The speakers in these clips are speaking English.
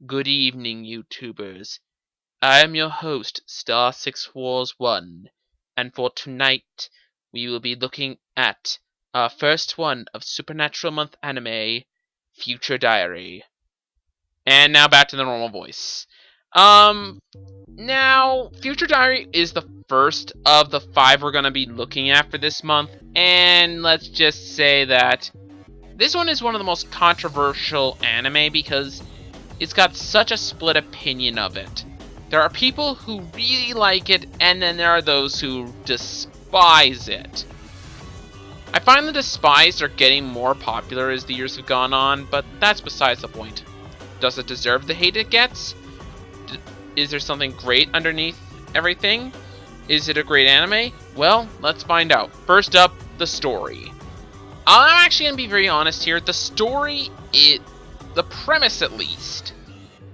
Good evening, YouTubers. I am your host, Star6Wars1, and for tonight, we will be looking at our first one of Supernatural Month anime, Future Diary. And now back to the normal voice. Now, Future Diary is the first of the 5 we're gonna be looking at for this month, and let's just say that this one is one of the most controversial anime because it's got such a split opinion of it. There are people who really like it, and then there are those who despise it. I find the despised are getting more popular as the years have gone on, but that's besides the point. Does it deserve the hate it gets? Is there something great underneath everything? Is it a great anime? Well, let's find out. First up, the story. I'm actually going to be very honest here. The story, the premise at least,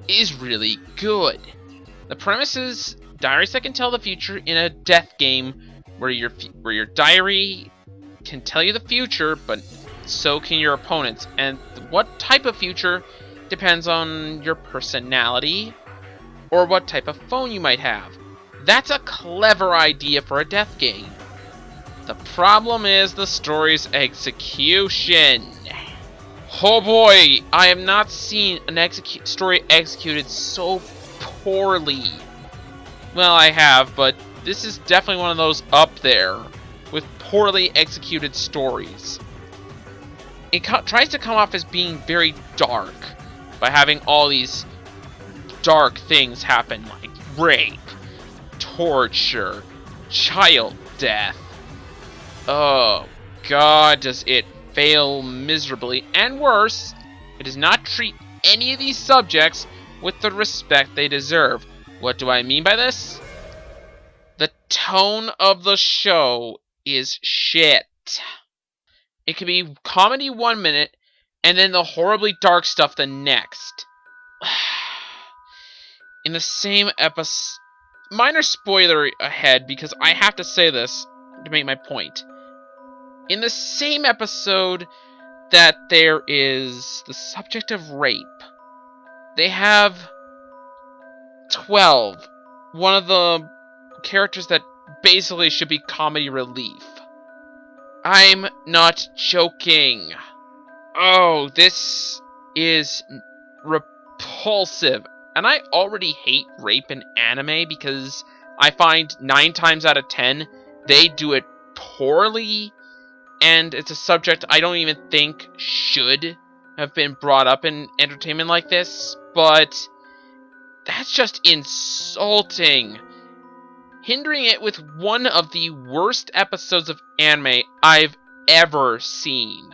is really good. The premise is diaries that can tell the future in a death game where your diary can tell you the future, but so can your opponents. And what type of future depends on your personality or what type of phone you might have. That's a clever idea for a death game. The problem is the story's execution. Oh boy, I have not seen an story executed so poorly. Well, I have, but this is definitely one of those up there with poorly executed stories. It tries to come off as being very dark by having all these dark things happen, like rape, torture, child death. Oh god, does it fail miserably, and worse, it does not treat any of these subjects with the respect they deserve. What do I mean by this? The tone of the show is shit. It can be comedy 1 minute, and then the horribly dark stuff the next. In the same episode... Minor spoiler ahead, because I have to say this to make my point. In the same episode that there is the subject of rape, they have 12, one of the characters that basically should be comedy relief. I'm not joking. Oh, this is repulsive. And I already hate rape in anime because I find 9 times out of 10 they do it poorly. And it's a subject I don't even think should have been brought up in entertainment like this, but that's just insulting. Hindering it with one of the worst episodes of anime I've ever seen.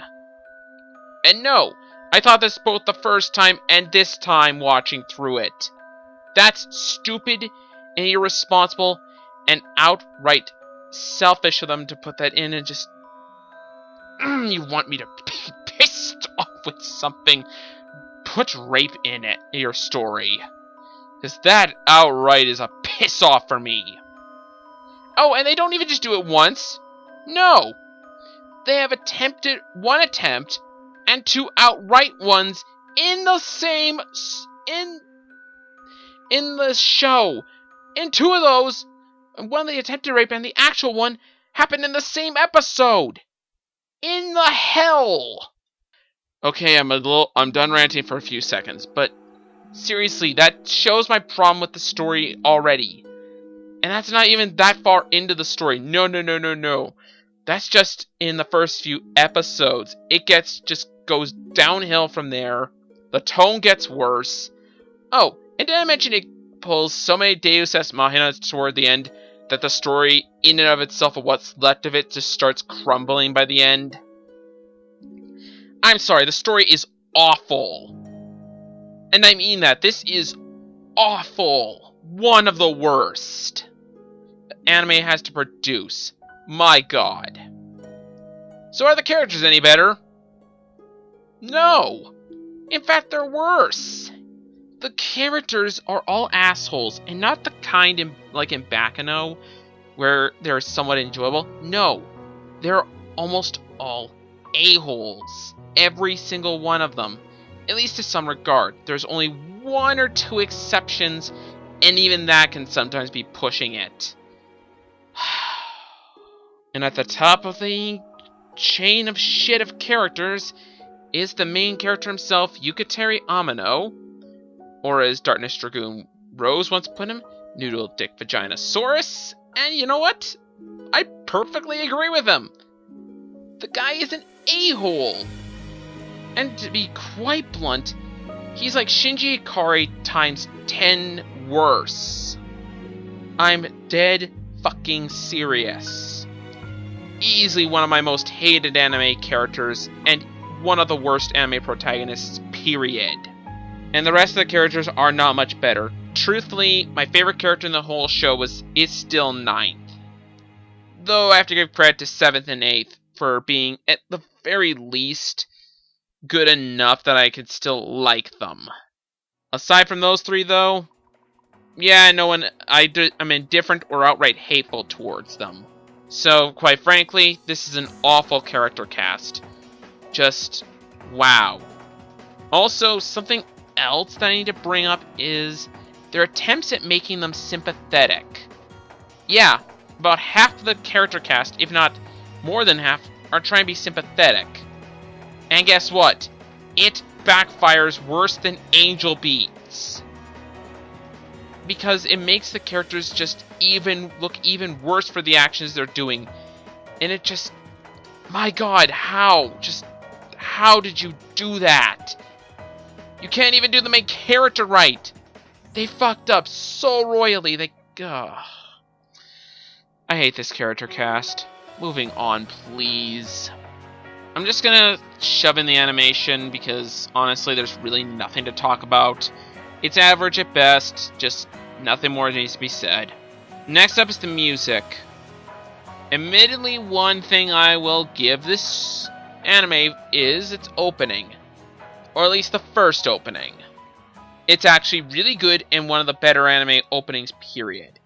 And no, I thought this both the first time and this time watching through it. That's stupid and irresponsible and outright selfish of them to put that in and just... You want me to be pissed off with something? Put rape in it, your story. Because that outright is a piss off for me. Oh, and they don't even just do it once. No. They have attempted 1 attempt and 2 outright ones in the same... in the show. And 2 of those, one of the attempted rape and the actual one, happened in the same episode. In the hell? Okay, I'm done ranting for a few seconds, but seriously, that shows my problem with the story already. And that's not even that far into the story. No. That's just in the first few episodes. It just goes downhill from there. The tone gets worse. Oh, and did I mention it pulls so many Deus Ex Machina toward the end that the story, in and of itself, of what's left of it, just starts crumbling by the end? I'm sorry, the story is awful. And I mean that. This is awful. One of the worst anime has to produce. My god. So are the characters any better? No. In fact, they're worse. The characters are all assholes, and not the kind like in Baccano, where they're somewhat enjoyable. No, they're almost all a-holes. Every single one of them. at least to some regard. There's only 1 or 2 exceptions, and even that can sometimes be pushing it. And at the top of the chain of shit of characters is the main character himself, Yukateri Amano, or as Darkness Dragoon Rose once put him, Noodle Dick Vaginasaurus. And you know what? I perfectly agree with him. The guy is an a-hole. And to be quite blunt, he's like Shinji Ikari times 10 worse. I'm dead fucking serious. Easily one of my most hated anime characters, and one of the worst anime protagonists, period. And the rest of the characters are not much better. Truthfully, my favorite character in the whole show is still 9th. Though I have to give credit to 7th and 8th for being, at the very least, good enough that I could still like them. Aside from those 3, though, yeah, I'm indifferent or outright hateful towards them. So, quite frankly, this is an awful character cast. Just, wow. Also, something else that I need to bring up is their attempts at making them sympathetic. Yeah, about half of the character cast, if not more than half, are trying to be sympathetic. And guess what? It backfires worse than Angel Beats. Because it makes the characters just look even worse for the actions they're doing. And it just... my god, how? Just... how did you do that? You can't even do the main character right! They fucked up so royally, I hate this character cast. Moving on, please. I'm just gonna shove in the animation because, honestly, there's really nothing to talk about. It's average at best, just nothing more needs to be said. Next up is the music. Admittedly, one thing I will give this anime is its opening. Or at least the first opening. It's actually really good and one of the better anime openings, period.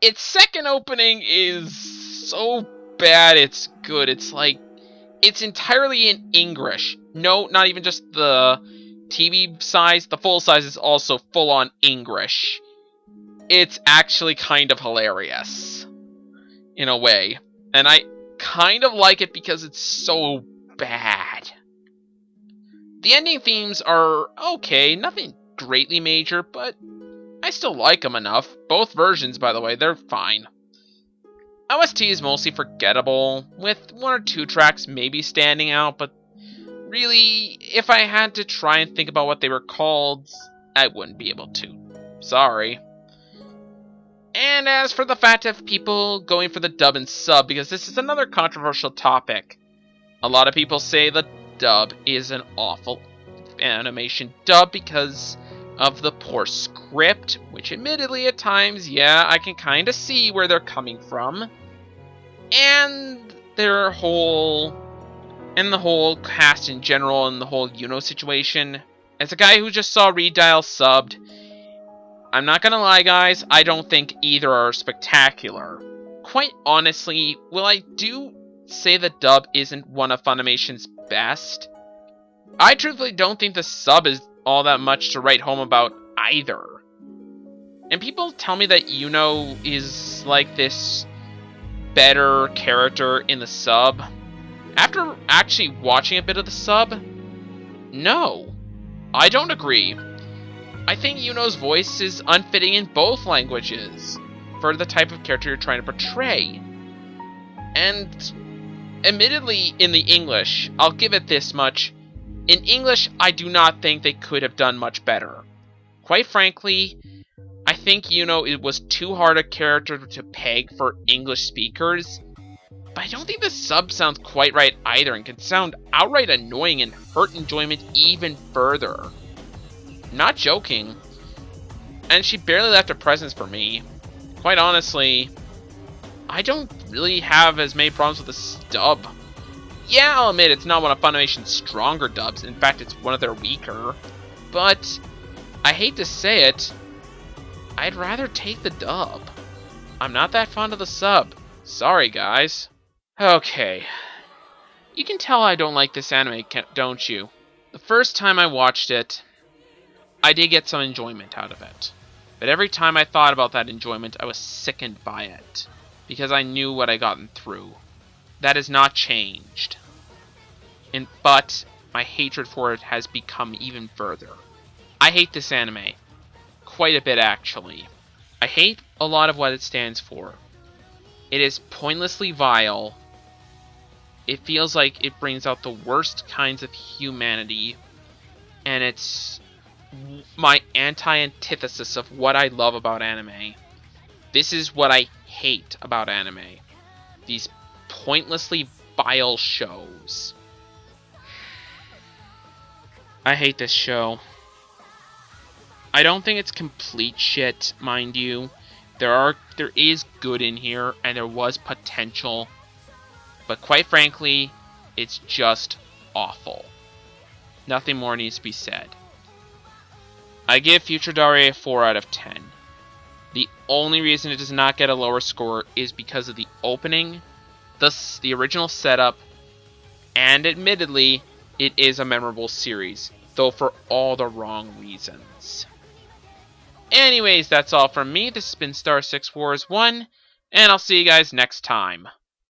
Its second opening is so bad it's good. It's like, it's entirely in English. No, not even just the TV size. The full size is also full-on English. It's actually kind of hilarious. In a way. And I kind of like it because it's so bad. The ending themes are okay. Nothing greatly major, but I still like them enough. Both versions, by the way, they're fine. OST is mostly forgettable, with 1 or 2 tracks maybe standing out, but really, if I had to try and think about what they were called, I wouldn't be able to. Sorry. And as for the fact of people going for the dub and sub, because this is another controversial topic. A lot of people say the dub is an awful animation dub because of the poor script, which admittedly at times, yeah, I can kind of see where they're coming from. And the whole cast in general and the whole Yuno situation. As a guy who just saw Redial subbed, I'm not gonna lie guys, I don't think either are spectacular. Quite honestly, while I do say the dub isn't one of Funimation's best, I truthfully don't think the sub is all that much to write home about either. And people tell me that Yuno is like this better character in the sub. After actually watching a bit of the sub, no, I don't agree. I think Yuno's voice is unfitting in both languages for the type of character you're trying to portray. And admittedly, in the English, I'll give it this much. In English, I do not think they could have done much better. Quite frankly, I think Yuno, it was too hard a character to peg for English speakers. But I don't think the sub sounds quite right either and can sound outright annoying and hurt enjoyment even further. Not joking. And she barely left a presence for me. Quite honestly, I don't really have as many problems with the dub. Yeah, I'll admit it's not one of Funimation's stronger dubs. In fact, it's one of their weaker. But I hate to say it, I'd rather take the dub. I'm not that fond of the sub. Sorry, guys. Okay. You can tell I don't like this anime, don't you? The first time I watched it, I did get some enjoyment out of it. But every time I thought about that enjoyment, I was sickened by it. Because I knew what I gotten through. That has not changed. But my hatred for it has become even further. I hate this anime. Quite a bit, actually. I hate a lot of what it stands for. It is pointlessly vile. It feels like it brings out the worst kinds of humanity. And it's my anti-antithesis of what I love about anime. This is what I hate about anime. These pointlessly vile shows. I hate this show. I don't think it's complete shit, mind you. There is good in here, and there was potential. But quite frankly, it's just awful. Nothing more needs to be said. I give Future Daria a 4 out of 10. The only reason it does not get a lower score is because of the opening, the original setup, and admittedly, it is a memorable series, though for all the wrong reasons. Anyways, that's all from me. This has been Star 6 Wars 1, and I'll see you guys next time.